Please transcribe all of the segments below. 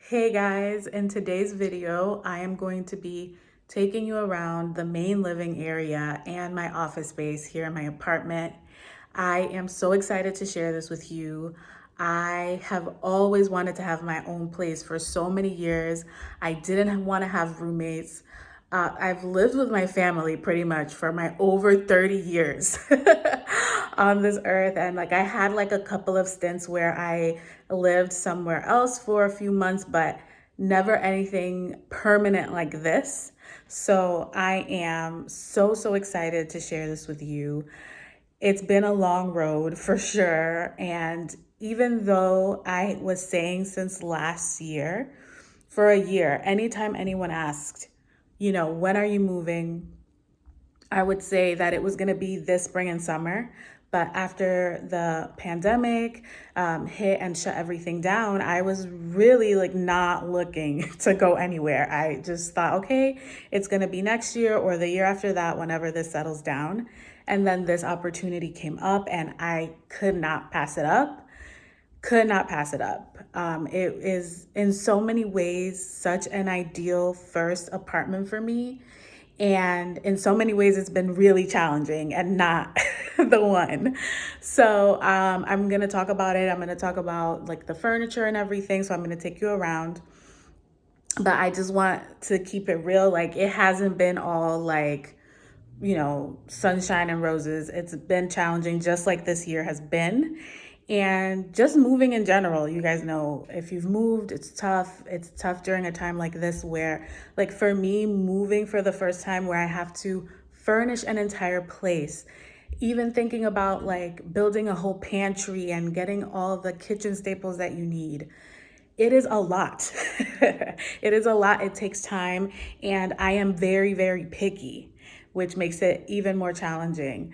Hey guys, in today's video, I am going to be taking you around the main living area and my office space here in my apartment. I am so excited to share this with you. I have always wanted to have my own place for so many years. I didn't want to have roommates. I've lived with my family pretty much for my over 30 years on this earth. And like I had like a couple of stints where I lived somewhere else for a few months, but never anything permanent like this. So I am so excited to share this with you. It's been a long road for sure. And even though I was saying since last year, for a year, anytime anyone asked, when are you moving? I would say that it was going to be this spring and summer. But after the pandemic hit and shut everything down, I was really like not looking to go anywhere. I just thought, okay, it's going to be next year or the year after that, whenever this settles down. And then this opportunity came up and I could not pass it up. Could not pass it up. It is in so many ways such an ideal first apartment for me. And in so many ways, it's been really challenging and not the one. So I'm going to talk about it. I'm going to talk about like the furniture and everything. So I'm going to take you around. But I just want to keep it real. Like it hasn't been all like, sunshine and roses. It's been challenging just like this year has been. And just moving in general, you guys know if you've moved, it's tough. It's tough during a time like this where, like for me, moving for the first time where I have to furnish an entire place, even thinking about like building a whole pantry and getting all the kitchen staples that you need. It is a lot. It is a lot. It takes time. And I am very picky, which makes it even more challenging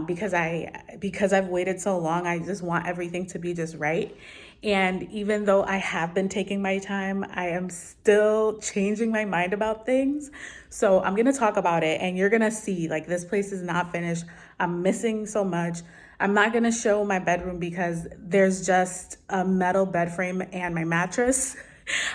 because I've waited so long. I just want everything to be just right. And even though I have been taking my time, I am still changing my mind about things. So I'm going to talk about it and you're going to see like this place is not finished. I'm missing so much. I'm not going to show my bedroom because there's just a metal bed frame and my mattress.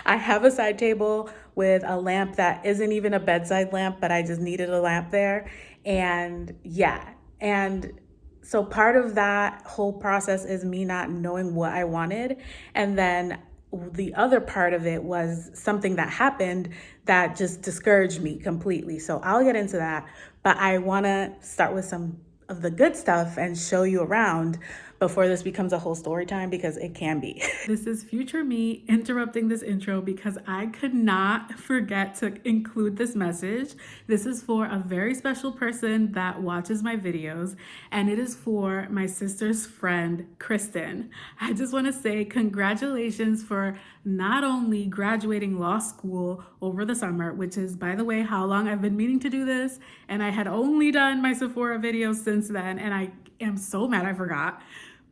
I have a side table with a lamp that isn't even a bedside lamp, but I just needed a lamp there. And yeah, and so part of that whole process is me not knowing what I wanted. And then the other part of it was something that happened that just discouraged me completely. So I'll get into that, but I want to start with some of the good stuff and show you around before this becomes a whole story time because it can be. This is future me interrupting this intro because I could not forget to include this message. This is for a very special person that watches my videos, and it is for my sister's friend, Kristen. I just want to say congratulations for not only graduating law school over the summer, which is, by the way, how long I've been meaning to do this, and I had only done my Sephora videos since then, and I am so mad I forgot,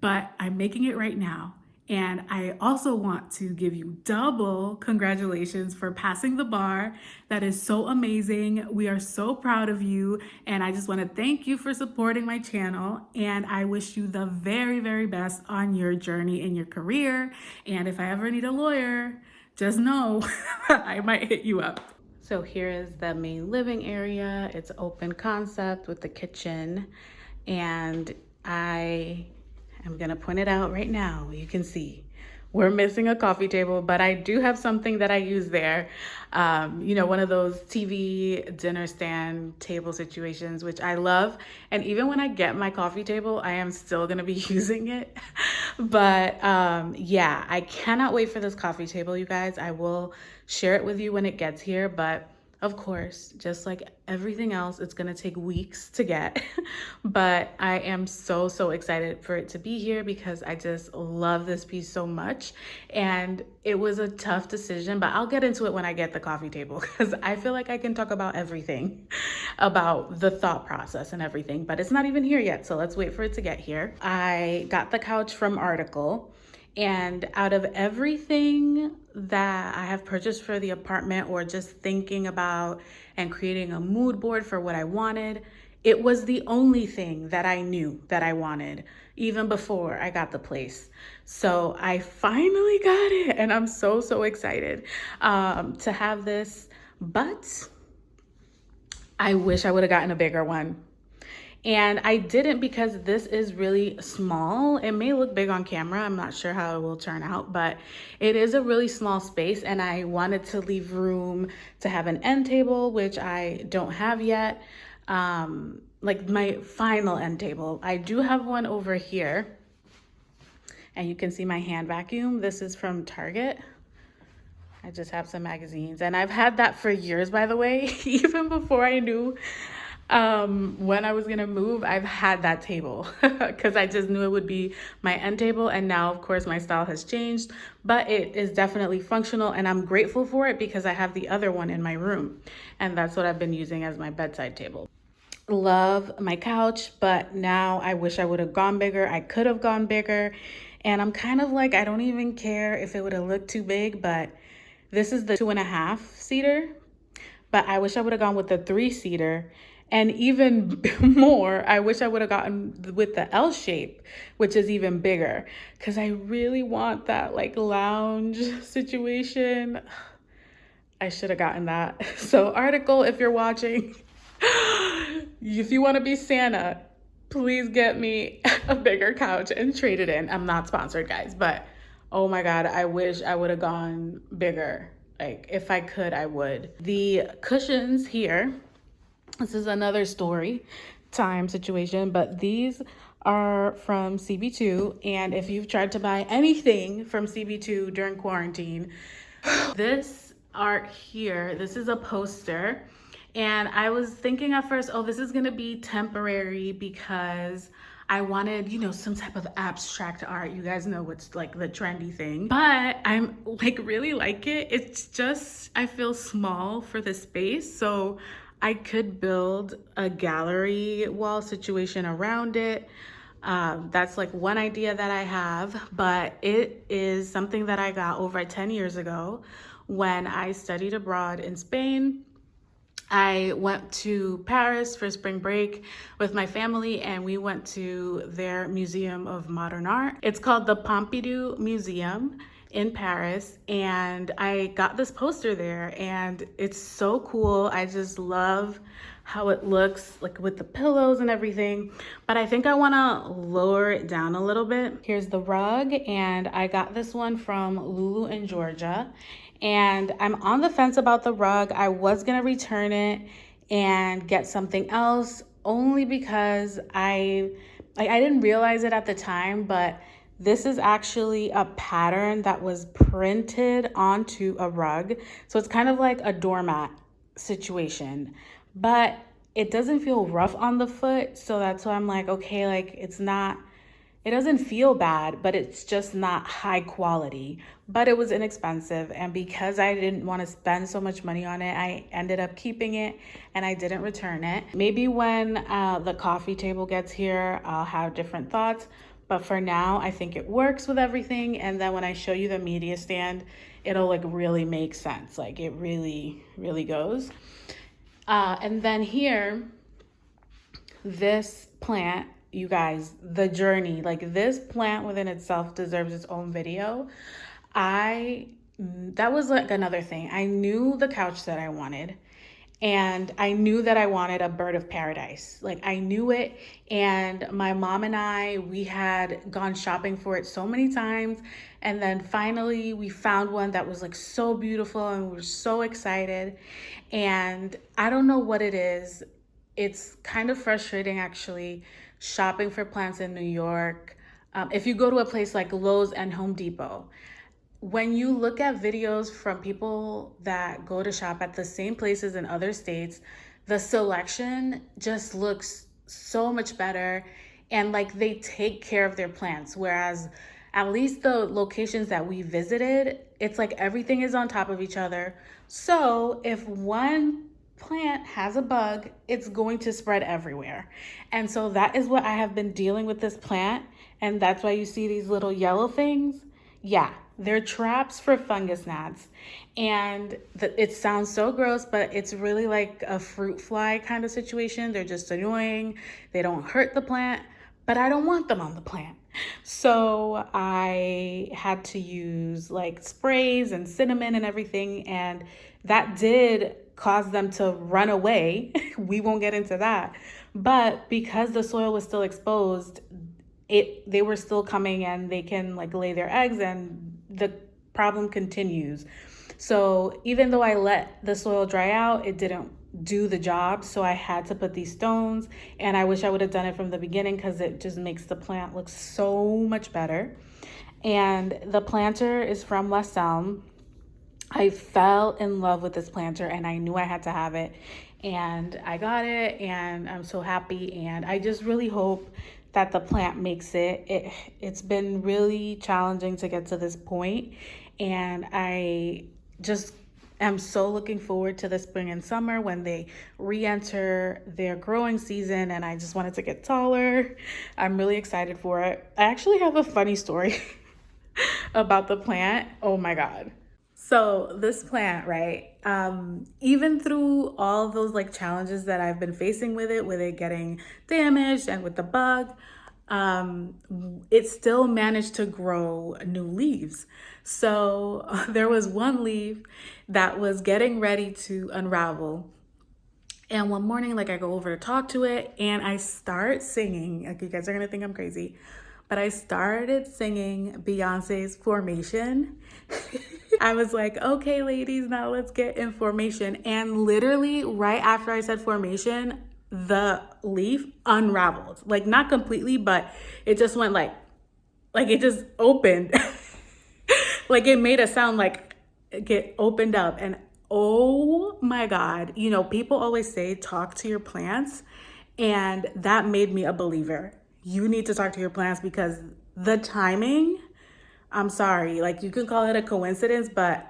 but I'm making it right now. And I also want to give you double congratulations for passing the bar. That is so amazing. We are so proud of you. And I just want to thank you for supporting my channel. And I wish you the very best on your journey in your career. And if I ever need a lawyer, just know I might hit you up. So here is the main living area. It's open concept with the kitchen. And I'm gonna point it out right now. You can see we're missing a coffee table, but I do have something that I use there. One of those TV dinner stand table situations, which I love. And even when I get my coffee table, I am still gonna be using it. But yeah, I cannot wait for this coffee table, you guys. I will share it with you when it gets here, but of course, just like everything else, it's gonna take weeks to get, but I am so excited for it to be here because I just love this piece so much. And it was a tough decision, but I'll get into it when I get the coffee table because I feel like I can talk about everything, about the thought process and everything, but it's not even here yet. So let's wait for it to get here. I got the couch from Article. And out of everything that I have purchased for the apartment or just thinking about and creating a mood board for what I wanted, it was the only thing that I knew that I wanted. even before I got the place. So I finally got it, and I'm so, so excited to have this, but I wish I would have gotten a bigger one. And I didn't because this is really small. It may look big on camera. I'm not sure how it will turn out, but it is a really small space, and I wanted to leave room to have an end table, which I don't have yet. Like my final end table. I do have one over here, and you can see my hand vacuum. This is from Target. I just have some magazines, and I've had that for years, by the way. Even before I knew when I was gonna move, I've had that table because I just knew it would be my end table. And now, of course, my style has changed, but it is definitely functional, and I'm grateful for it because I have the other one in my room, and that's what I've been using as my bedside table. Love my couch, but now I wish I would have gone bigger. I could have gone bigger, and I'm kind of like, I don't even care if it would have looked too big, but this is the 2.5 seater, but I wish I would have gone with the 3-seater. And even more, I wish I would have gotten with the L shape, which is even bigger, because I really want that like lounge situation. I should have gotten that. So article, if you're watching, if you want to be Santa, please get me a bigger couch and trade it in. I'm not sponsored, guys, but oh my God, I wish I would have gone bigger. Like if I could, I would. The cushions here, this is another story time situation, but these are from CB2. And if you've tried to buy anything from CB2 during quarantine, this art here, this is a poster. And I was thinking at first, oh, this is gonna be temporary because I wanted, you know, some type of abstract art. You guys know what's like the trendy thing. But I'm like really like it. It's just, I feel small for the space. So I could build a gallery wall situation around it. That's like one idea that I have, but it is something that I got over 10 years ago when I studied abroad in Spain. I went to Paris for spring break with my family, and we went to their Museum of Modern Art. It's called the Pompidou Museum in Paris, and I got this poster there, and it's so cool. I just love how it looks, like with the pillows and everything, but I think I want to lower it down a little bit. Here's the rug, and I got this one from Lulu in Georgia, and I'm on the fence about the rug. I was gonna return it and get something else, only because I didn't realize it at the time, but this is actually a pattern that was printed onto a rug. So it's kind of like a doormat situation, but it doesn't feel rough on the foot. So that's why I'm like, okay, like it doesn't feel bad, but it's just not high quality. But it was inexpensive, and because I didn't want to spend so much money on it, I ended up keeping it, and I didn't return it. Maybe when the coffee table gets here, I'll have different thoughts. But for now, I think it works with everything. And then when I show you the media stand, it'll like really make sense. Like it really, really goes. And then here, this plant, you guys, the journey, like this plant within itself deserves its own video. That was like another thing. I knew the couch that I wanted, and I knew that I wanted a bird of paradise. Like I knew it. And my mom and I, we had gone shopping for it so many times. And then finally we found one that was like so beautiful, and we were so excited. And I don't know what it is. It's kind of frustrating actually shopping for plants in New York. If you go to a place like Lowe's and Home Depot, when you look at videos from people that go to shop at the same places in other states, the selection just looks so much better, and like they take care of their plants. Whereas at least the locations that we visited, it's like everything is on top of each other. So if one plant has a bug, it's going to spread everywhere. And so that is what I have been dealing with this plant. And that's why you see these little yellow things. Yeah, they're traps for fungus gnats. And it sounds so gross, but it's really like a fruit fly kind of situation. They're just annoying. They don't hurt the plant, but I don't want them on the plant. So I had to use like sprays and cinnamon and everything, and that did cause them to run away. We won't get into that. But because the soil was still exposed, they were still coming, and they can like lay their eggs, and the problem continues. So even though I let the soil dry out, it didn't do the job. So I had to put these stones, and I wish I would have done it from the beginning because it just makes the plant look so much better. And the planter is from West Elm. I fell in love with this planter, and I knew I had to have it, and I got it, and I'm so happy. And I just really hope that the plant makes it. It's been really challenging to get to this point, and I just am so looking forward to the spring and summer when they re-enter their growing season, and I just wanted to get taller. I'm really excited for it. I actually have a funny story about the plant. Oh my God. So this plant, right? Even through all those like challenges that I've been facing with it getting damaged and with the bug, it still managed to grow new leaves. So there was one leaf that was getting ready to unravel. And one morning, like I go over to talk to it, and I start singing. Like, you guys are gonna think I'm crazy, but I started singing Beyonce's Formation. I was like, okay, ladies, now let's get in formation. And literally right after I said formation, the leaf unraveled. Like, not completely, but it just went like it just opened. Like, it made a sound like it opened up. And oh my God, you know, people always say talk to your plants, and that made me a believer. You need to talk to your plants, because the timing, I'm sorry, like, you can call it a coincidence, but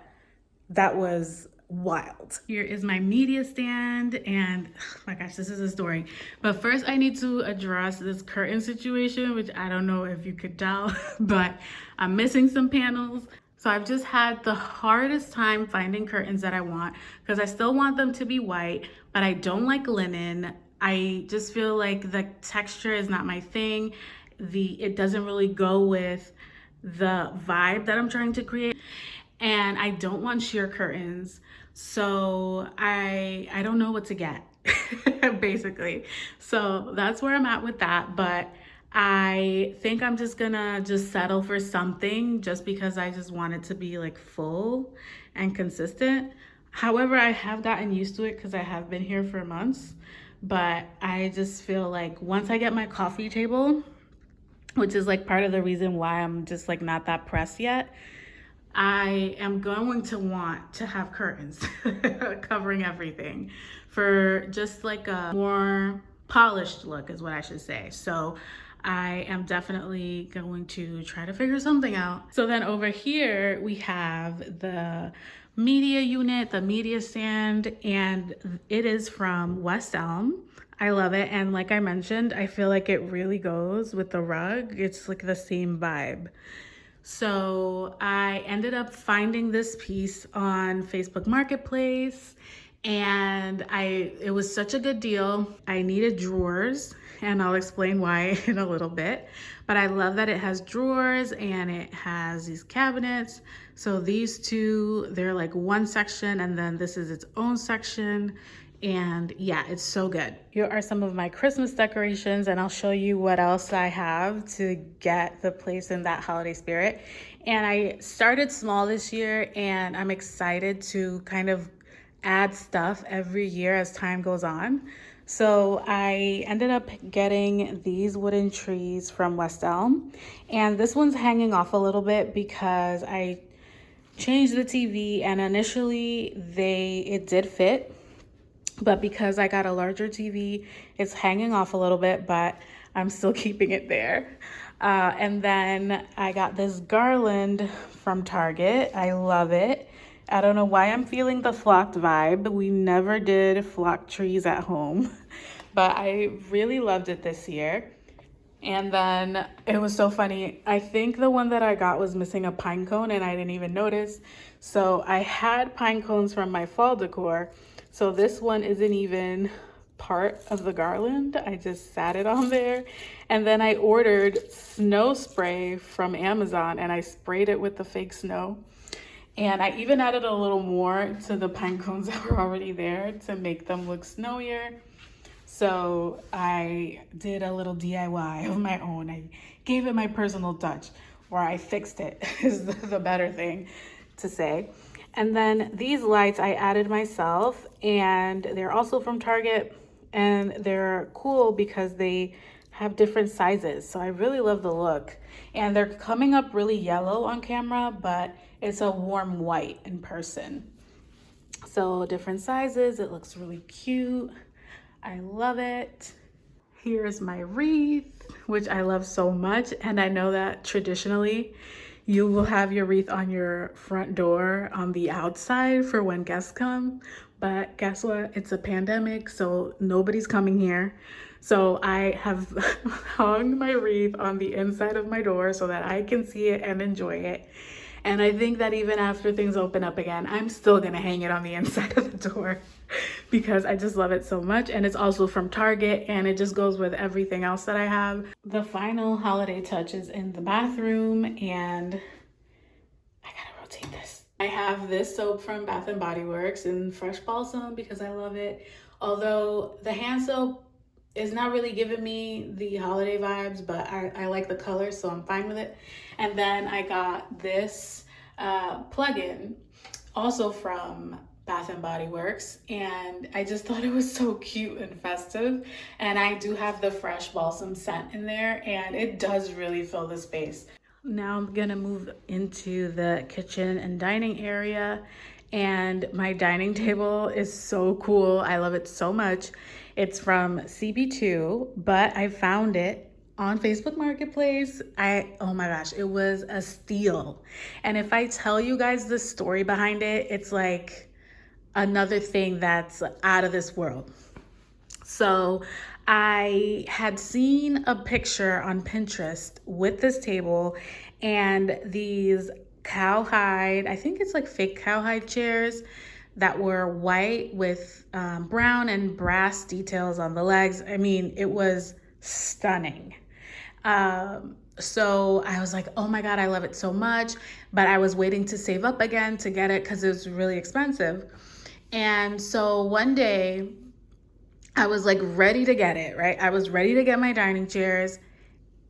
that was wild. Here is my media stand, and oh my gosh, this is a story. But first I need to address this curtain situation, which I don't know if you could tell, but I'm missing some panels. So I've just had the hardest time finding curtains that I want, because I still want them to be white, but I don't like linen. I just feel like the texture is not my thing. It doesn't really go with the vibe that I'm trying to create. And I don't want sheer curtains. So I don't know what to get, basically. So that's where I'm at with that. But I think I'm just gonna settle for something, just because I just want it to be like full and consistent. However, I have gotten used to it because I have been here for months. But I just feel like once I get my coffee table, which is like part of the reason why I'm just like not that pressed yet, I am going to want to have curtains covering everything for just like a more polished look, is what I should say. So I am definitely going to try to figure something out. So then over here we have the media unit, the media stand, and it is from West Elm. I love it, and like I mentioned, I feel like it really goes with the rug. It's like the same vibe. So I ended up finding this piece on Facebook Marketplace, and it was such a good deal. I needed drawers, and I'll explain why in a little bit. But I love that it has drawers and it has these cabinets. So these two, they're like one section, and then this is its own section. And yeah, it's so good. Here are some of my Christmas decorations, and I'll show you what else I have to get the place in that holiday spirit. And I started small this year, and I'm excited to kind of add stuff every year as time goes on. So I ended up getting these wooden trees from West Elm, and this one's hanging off a little bit because I changed the TV, and initially it did fit. But because I got a larger TV, it's hanging off a little bit, but I'm still keeping it there. And then I got this garland from Target. I love it. I don't know why I'm feeling the flocked vibe. We never did flocked trees at home, but I really loved it this year. And then it was so funny. I think the one that I got was missing a pine cone, and I didn't even notice. So I had pine cones from my fall decor. So this one isn't even part of the garland. I just sat it on there. And then I ordered snow spray from Amazon and I sprayed it with the fake snow. And I even added a little more to the pine cones that were already there to make them look snowier. So I did a little DIY of my own. I gave it my personal touch, or I fixed it is the better thing to say. And then these lights I added myself, and they're also from Target, and they're cool because they have different sizes. So I really love the look. And they're coming up really yellow on camera, but it's a warm white in person. So different sizes, it looks really cute. I love it. Here's my wreath, which I love so much. And I know that traditionally you will have your wreath on your front door on the outside for when guests come. But guess what? It's a pandemic, so nobody's coming here. So I have hung my wreath on the inside of my door so that I can see it and enjoy it. And I think that even after things open up again, I'm still gonna hang it on the inside of the door because I just love it so much. And it's also from Target, and it just goes with everything else that I have. The final holiday touch is in the bathroom, and I gotta rotate this. I have this soap from Bath and Body Works in Fresh Balsam because I love it. Although the hand soap is not really giving me the holiday vibes, but I like the color, so I'm fine with it. And then I got this plug-in also from Bath and Body Works, and I just thought it was so cute and festive. And I do have the Fresh Balsam scent in there, and it does really fill the space. Now I'm gonna move into the kitchen and dining area, and my dining table is so cool. I love it so much. It's from CB2, but I found it on Facebook Marketplace. Oh my gosh, it was a steal. And if I tell you guys the story behind it, it's like another thing that's out of this world. So I had seen a picture on Pinterest with this table and these cowhide, I think it's like fake cowhide chairs that were white with brown and brass details on the legs. I mean, it was stunning. So I was like, oh my God, I love it so much. But I was waiting to save up again to get it because it was really expensive. And so one day I was like ready to get it, right? I was ready to get my dining chairs.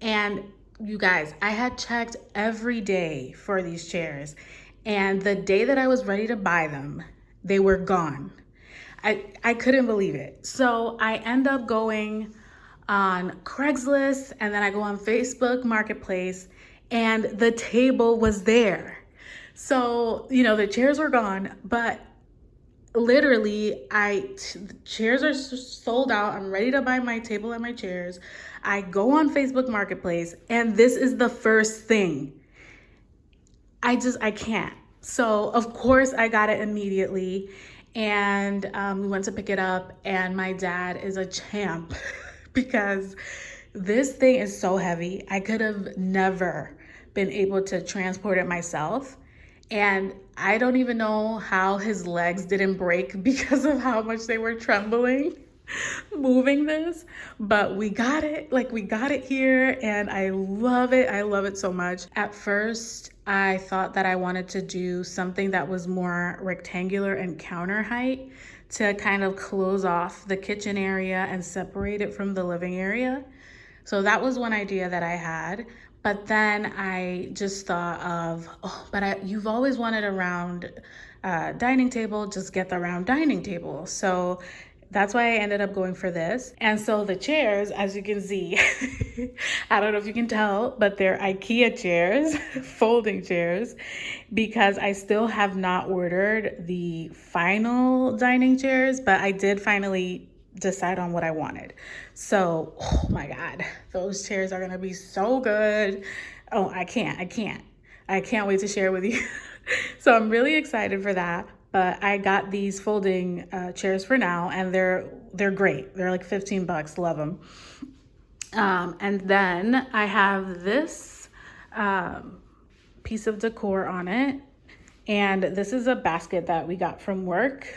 And you guys, I had checked every day for these chairs. And the day that I was ready to buy them, they were gone. I couldn't believe it. So I end up going on Craigslist, and then I go on Facebook Marketplace, and the table was there. So, you know, the chairs were gone, but literally the chairs are sold out. I'm ready to buy my table and my chairs. I go on Facebook Marketplace, and this is the first thing. I can't. So of course I got it immediately, and we went to pick it up, and my dad is a champ because this thing is so heavy. I could have never been able to transport it myself. And I don't even know how his legs didn't break because of how much they were trembling moving this, but we got it here, and I love it. I love it so much. At first, I thought that I wanted to do something that was more rectangular and counter height to kind of close off the kitchen area and separate it from the living area. So that was one idea that I had. But then I just thought of, you've always wanted a round dining table, just get the round dining table. So that's why I ended up going for this. And so the chairs, as you can see, I don't know if you can tell, but they're IKEA chairs, folding chairs, because I still have not ordered the final dining chairs, but I did finally decide on what I wanted. So, oh my God, those chairs are gonna be so good. Oh, I can't wait to share with you. So I'm really excited for that. But I got these folding chairs for now, and they're great. They're like $15, love them. And then I have this piece of decor on it, and this is a basket that we got from work.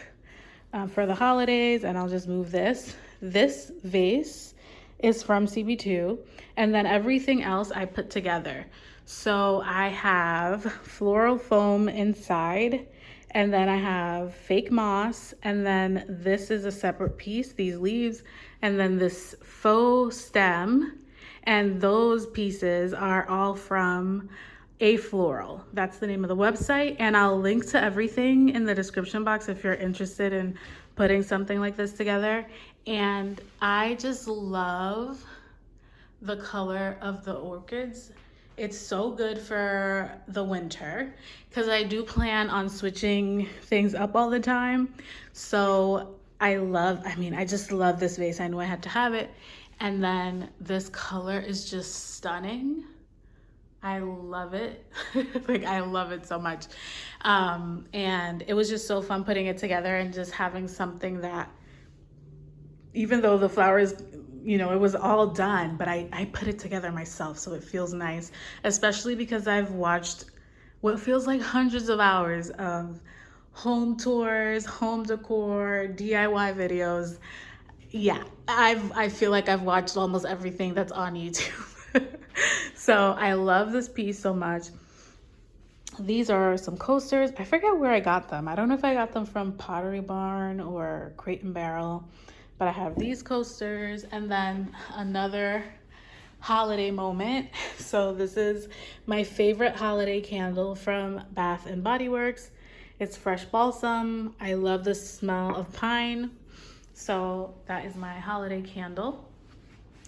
for the holidays, and I'll just move this. This vase is from CB2, and then everything else I put together. So I have floral foam inside, and then I have fake moss, and then this is a separate piece, these leaves, and then this faux stem, and those pieces are all from A Floral. That's the name of the website, and I'll link to everything in the description box if you're interested in putting something like this together. And I just love the color of the orchids. It's so good for the winter because I do plan on switching things up all the time. So I just love this vase. I knew I had to have it. And then this color is just stunning. I love it. Like, I love it so much. And it was just so fun putting it together and just having something that, even though the flowers, you know, it was all done, but I put it together myself, so it feels nice, especially because I've watched what feels like hundreds of hours of home tours, home decor, DIY videos. Yeah, I feel like I've watched almost everything that's on YouTube. So I love this piece so much. These are some coasters. I forget where I got them. I don't know if I got them from Pottery Barn or Crate and Barrel, but I have these coasters, and then another holiday moment. So this is my favorite holiday candle from Bath and Body Works. It's fresh balsam. I love the smell of pine. So that is my holiday candle.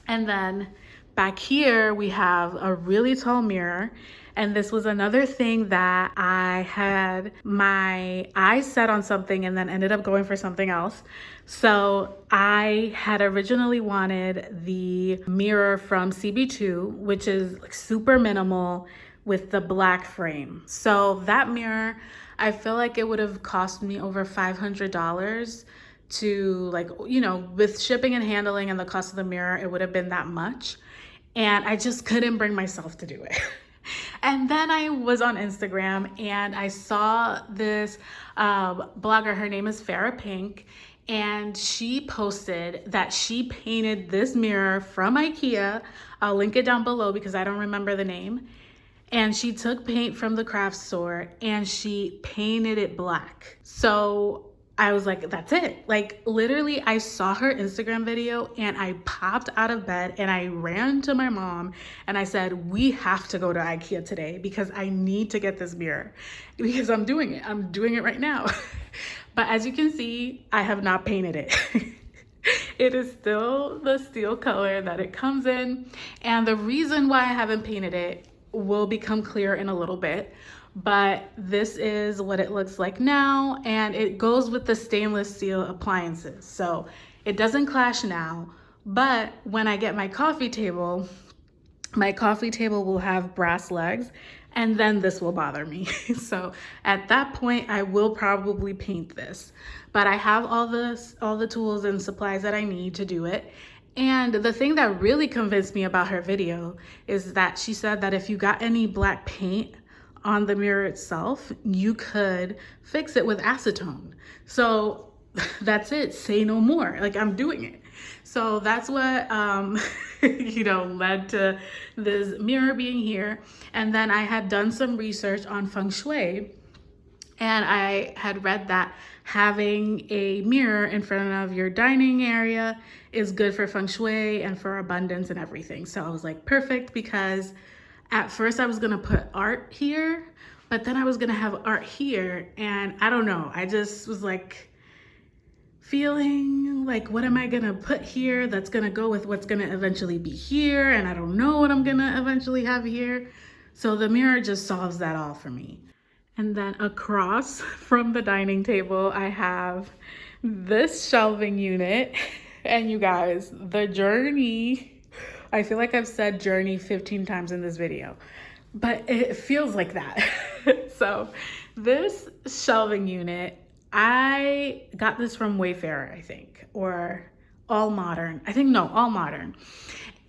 And then back here we have a really tall mirror, and this was another thing that I had my eyes set on something and then ended up going for something else. So I had originally wanted the mirror from CB2, which is like super minimal with the black frame. So that mirror, I feel like it would have cost me over $500 to, like, you know, with shipping and handling and the cost of the mirror, it would have been that much. And I just couldn't bring myself to do it. And then I was on Instagram and I saw this blogger, her name is Farrah Pink, and she posted that she painted this mirror from IKEA. I'll link it down below because I don't remember the name. And she took paint from the craft store and she painted it black. So I was like, that's it. Like, literally, I saw her Instagram video and I popped out of bed and I ran to my mom and I said, we have to go to IKEA today because I need to get this mirror because I'm doing it. I'm doing it right now. But as you can see, I have not painted it. It is still the steel color that it comes in. And the reason why I haven't painted it will become clear in a little bit. But this is what it looks like now, and it goes with the stainless steel appliances. So it doesn't clash now, but when I get my coffee table will have brass legs, and then this will bother me. So at that point, I will probably paint this. But I have all the tools and supplies that I need to do it. And the thing that really convinced me about her video is that she said that if you got any black paint on the mirror itself, you could fix it with acetone. So that's it, say no more. Like, I'm doing it. So that's what you know, led to this mirror being here. And then I had done some research on feng shui, and I had read that having a mirror in front of your dining area is good for feng shui and for abundance and everything. So I was like, perfect, because at first I was gonna put art here, but then I was gonna have art here, and I don't know, I just was like feeling like, what am I gonna put here that's gonna go with what's gonna eventually be here, and I don't know what I'm gonna eventually have here. So the mirror just solves that all for me. And then across from the dining table, I have this shelving unit. And you guys, the journey, I feel like I've said journey 15 times in this video, but it feels like that. So this shelving unit, I got this from Wayfair, I think, or All Modern. All Modern.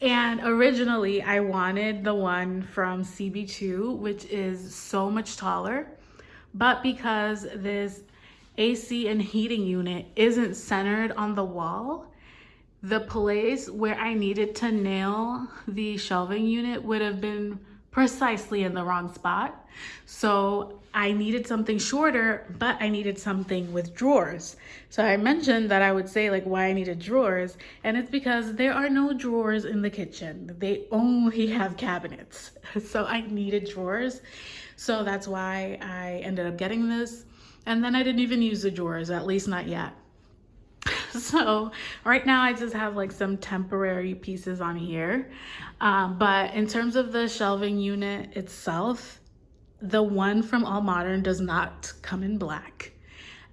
And originally I wanted the one from CB2, which is so much taller, but because this AC and heating unit isn't centered on the wall, the place where I needed to nail the shelving unit would have been precisely in the wrong spot. So I needed something shorter, but I needed something with drawers. So I mentioned that I would say like why I needed drawers, and it's because there are no drawers in the kitchen. They only have cabinets. So I needed drawers. So that's why I ended up getting this. And then I didn't even use the drawers, at least not yet. So right now I just have like some temporary pieces on here. But in terms of the shelving unit itself, the one from All Modern does not come in black.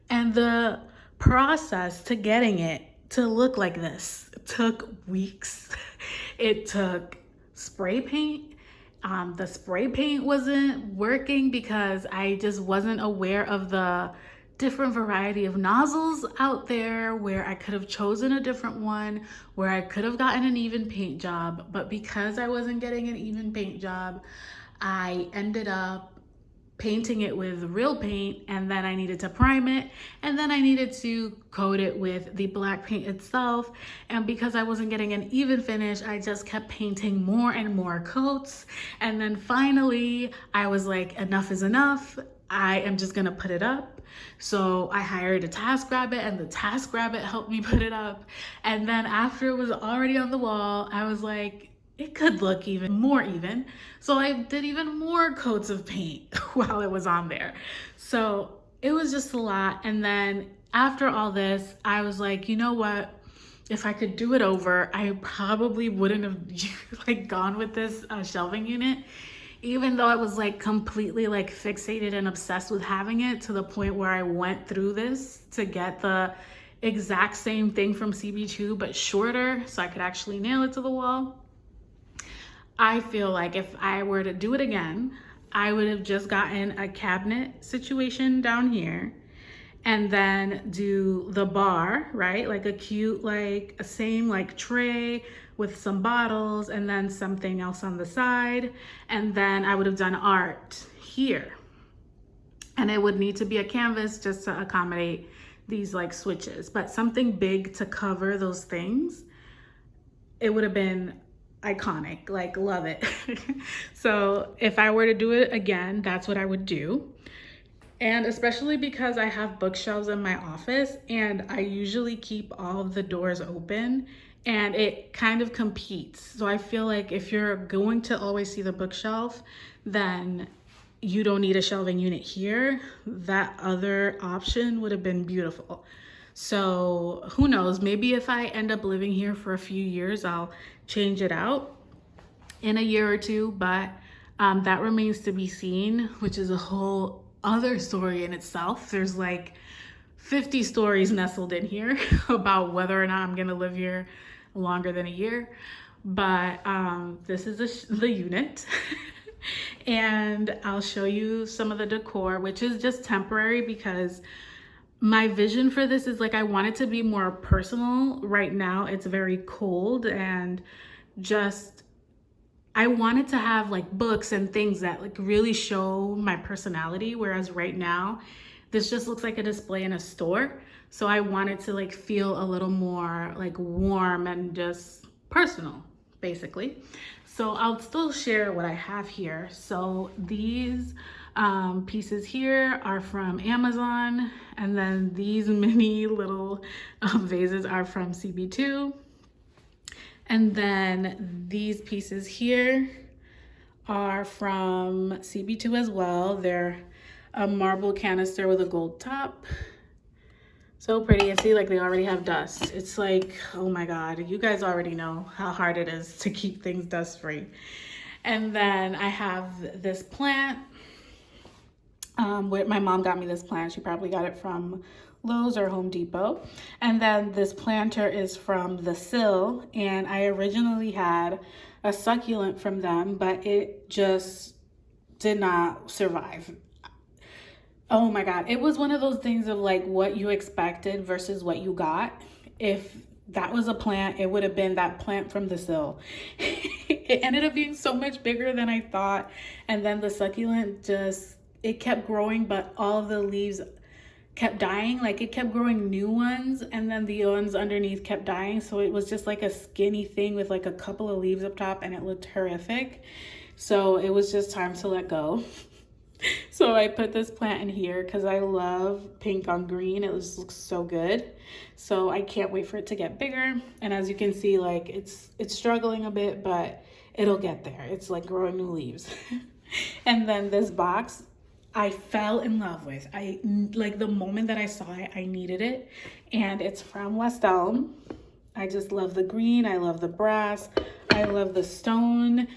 And the process to getting it to look like this took weeks. It took spray paint. The spray paint wasn't working because I just wasn't aware of the different variety of nozzles out there where I could have chosen a different one, where I could have gotten an even paint job. But because I wasn't getting an even paint job, I ended up painting it with real paint, and then I needed to prime it, and then I needed to coat it with the black paint itself. And because I wasn't getting an even finish, I just kept painting more and more coats. And then finally I was like, enough is enough. I am just gonna put it up. So I hired a TaskRabbit, and the TaskRabbit helped me put it up. And then after it was already on the wall, I was like, it could look even more even. So I did even more coats of paint while it was on there. So it was just a lot. And then after all this, I was like, you know what? If I could do it over, I probably wouldn't have like gone with this shelving unit, even though I was like completely like fixated and obsessed with having it, to the point where I went through this to get the exact same thing from CB2, but shorter, so I could actually nail it to the wall. I feel like if I were to do it again, I would have just gotten a cabinet situation down here, and then do the bar, right? Like a cute, like a same like tray with some bottles, and then something else on the side. And then I would have done art here. And it would need to be a canvas just to accommodate these like switches, but something big to cover those things. It would have been iconic, like love it. So if I were to do it again, that's what I would do. And especially because I have bookshelves in my office, and I usually keep all of the doors open, and it kind of competes. So I feel like if you're going to always see the bookshelf, then you don't need a shelving unit here. That other option would have been beautiful. So who knows, maybe if I end up living here for a few years, I'll change it out in a year or two, but that remains to be seen, which is a whole other story in itself. There's like 50 stories nestled in here about whether or not I'm gonna live here longer than a year. But this is the unit. And I'll show you some of the decor, which is just temporary because my vision for this is like, I want it to be more personal. Right now it's very cold, and just I wanted to have like books and things that like really show my personality, whereas right now this just looks like a display in a store. So I wanted to like feel a little more like warm and just personal, basically. So I'll still share what I have here. So these pieces here are from Amazon, and then these mini little vases are from CB2. And then these pieces here are from CB2 as well. They're a marble canister with a gold top. So pretty, and see, like they already have dust. It's like, oh my God, you guys already know how hard it is to keep things dust free. And then I have this plant. Where my mom got me this plant. She probably got it from Lowe's or Home Depot. And then this planter is from The Sill, and I originally had a succulent from them, but it just did not survive. Oh my God, it was one of those things of like what you expected versus what you got. If that was a plant, it would have been that plant from The Sill. It ended up being so much bigger than I thought. And then the succulent just, it kept growing, but all of the leaves kept dying. Like it kept growing new ones and then the ones underneath kept dying. So it was just like a skinny thing with like a couple of leaves up top and it looked horrific. So it was just time to let go. So I put this plant in here because I love pink on green. It just looks so good. So I can't wait for it to get bigger. And as you can see, like it's struggling a bit, but it'll get there. It's like growing new leaves. And then this box, I fell in love with. Like the moment that I saw it, I needed it. And it's from West Elm. I just love the green. I love the brass. I love the stone.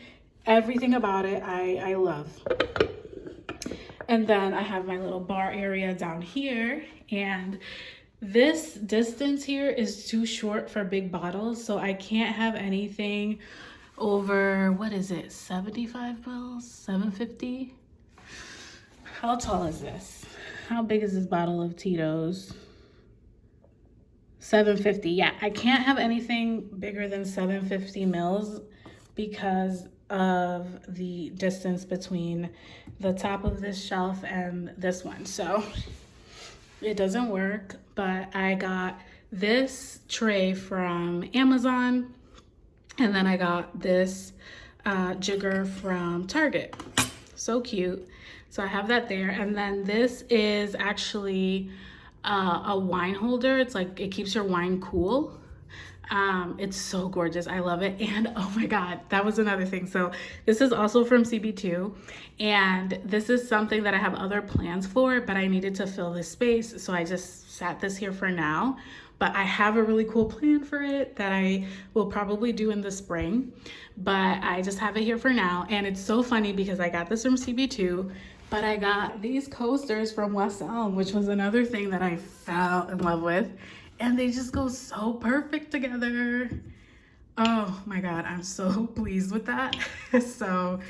Everything about it, I love. And then I have my little bar area down here. And this distance here is too short for big bottles. So I can't have anything over, what is it, 75 mils, 750? How tall is this? How big is this bottle of Tito's? 750. Yeah, I can't have anything bigger than 750 mils because of the distance between the top of this shelf and this one. So it doesn't work, but I got this tray from Amazon, and then I got this jigger from Target. So cute. So I have that there. And then this is actually a wine holder. It's like, it keeps your wine cool. It's so gorgeous. I love it. And oh my God, that was another thing. So this is also from CB2. And this is something that I have other plans for, but I needed to fill this space. So I just sat this here for now. But I have a really cool plan for it that I will probably do in the spring. But I just have it here for now. And it's so funny because I got this from CB2, but I got these coasters from West Elm, which was another thing that I fell in love with. And they just go so perfect together. Oh my God, I'm so pleased with that. So,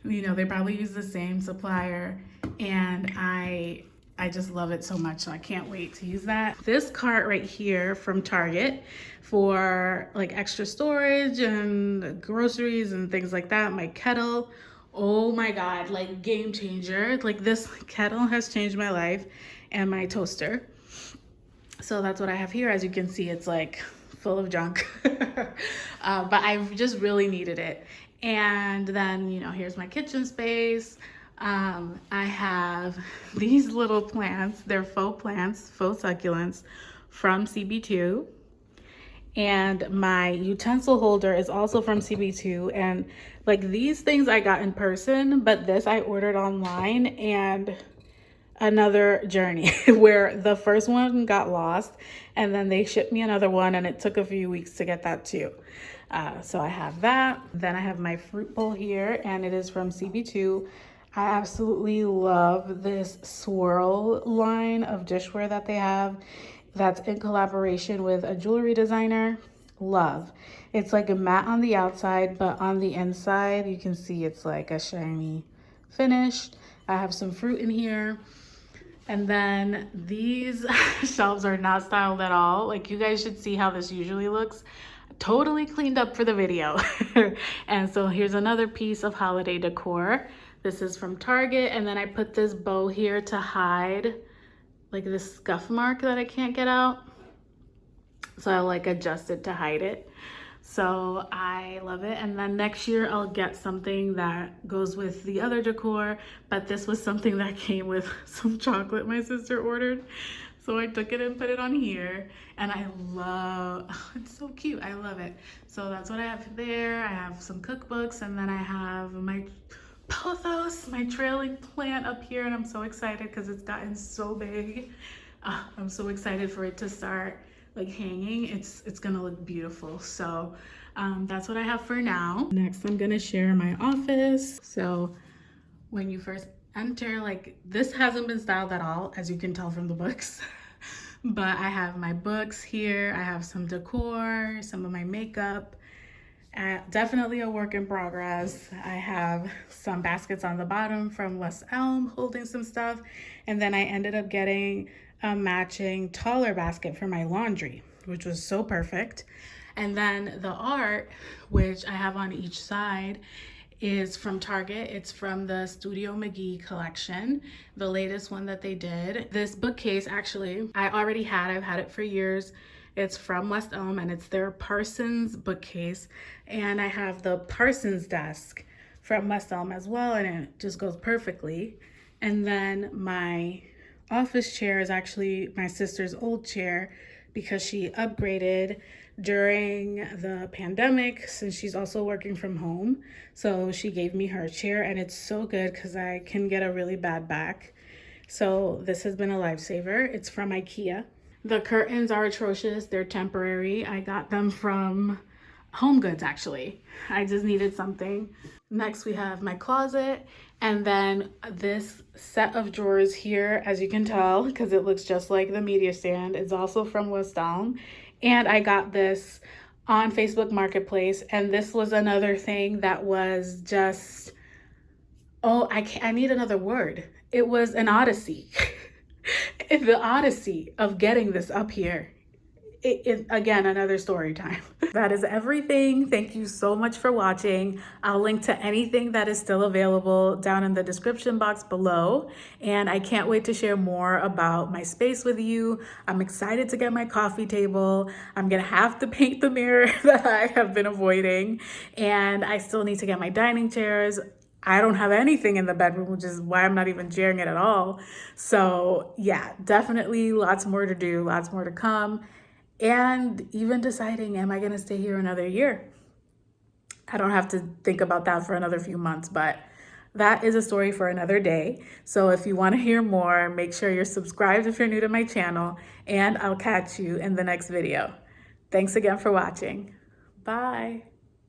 you know, they probably use the same supplier, and I just love it so much, so I can't wait to use that. This cart right here from Target for like extra storage and groceries and things like that. My kettle, oh my God, like game changer. Like this kettle has changed my life, and my toaster. So that's what I have here. As you can see, it's like full of junk, but I just really needed it. And then, you know, here's my kitchen space. I have these little plants. They're faux plants, faux succulents from CB2. And my utensil holder is also from CB2. And like these things I got in person, but this I ordered online, and another journey where the first one got lost and then they shipped me another one, and it took a few weeks to get that too. So I have that. Then I have my fruit bowl here, and it is from CB2. I absolutely love this swirl line of dishware that they have that's in collaboration with a jewelry designer. Love. It's like a matte on the outside, but on the inside you can see it's like a shiny finish. I have some fruit in here. And then these shelves are not styled at all. Like, you guys should see how this usually looks. Totally cleaned up for the video. And so here's another piece of holiday decor. This is from Target. And then I put this bow here to hide like this scuff mark that I can't get out. So I like adjust it to hide it. So I love it. And then next year I'll get something that goes with the other decor, but this was something that came with some chocolate my sister ordered. So I took it and put it on here, and I love, oh, it's so cute. I love it. So that's what I have there. I have some cookbooks, and then I have my pothos, my trailing plant up here, and I'm so excited because it's gotten so big. I'm so excited for it to start like hanging. It's gonna look beautiful. So that's what I have for now. Next, I'm gonna share my office. So when you first enter, like, this hasn't been styled at all, as you can tell from the books. But I have my books here. I have some decor, some of my makeup. Definitely a work in progress. I have some baskets on the bottom from West Elm holding some stuff. And then I ended up getting a matching taller basket for my laundry, which was so perfect. And then the art, which I have on each side, is from Target. It's from the Studio McGee collection, the latest one that they did. This bookcase, actually, I've had it for years. It's from West Elm, and it's their Parsons bookcase. And I have the Parsons desk from West Elm as well, and it just goes perfectly. And then my office chair is actually my sister's old chair because she upgraded during the pandemic, since she's also working from home. So she gave me her chair, and it's so good because I can get a really bad back. So this has been a lifesaver. It's from IKEA. The curtains are atrocious. They're temporary. I got them from Home Goods, actually. I just needed something. Next, we have my closet, and then this set of drawers here, as you can tell, because it looks just like the media stand, is also from West Elm. And I got this on Facebook Marketplace, and this was another thing that was just, oh, I need another word. It was an odyssey. The odyssey of getting this up here. Again, another story time. That is everything. Thank you so much for watching. I'll link to anything that is still available down in the description box below. And I can't wait to share more about my space with you. I'm excited to get my coffee table. I'm gonna have to paint the mirror that I have been avoiding. And I still need to get my dining chairs. I don't have anything in the bedroom, which is why I'm not even sharing it at all. So yeah, definitely lots more to do, lots more to come. And even deciding, am I gonna stay here another year? I don't have to think about that for another few months, but that is a story for another day. So if you wanna hear more, make sure you're subscribed if you're new to my channel, and I'll catch you in the next video. Thanks again for watching. Bye.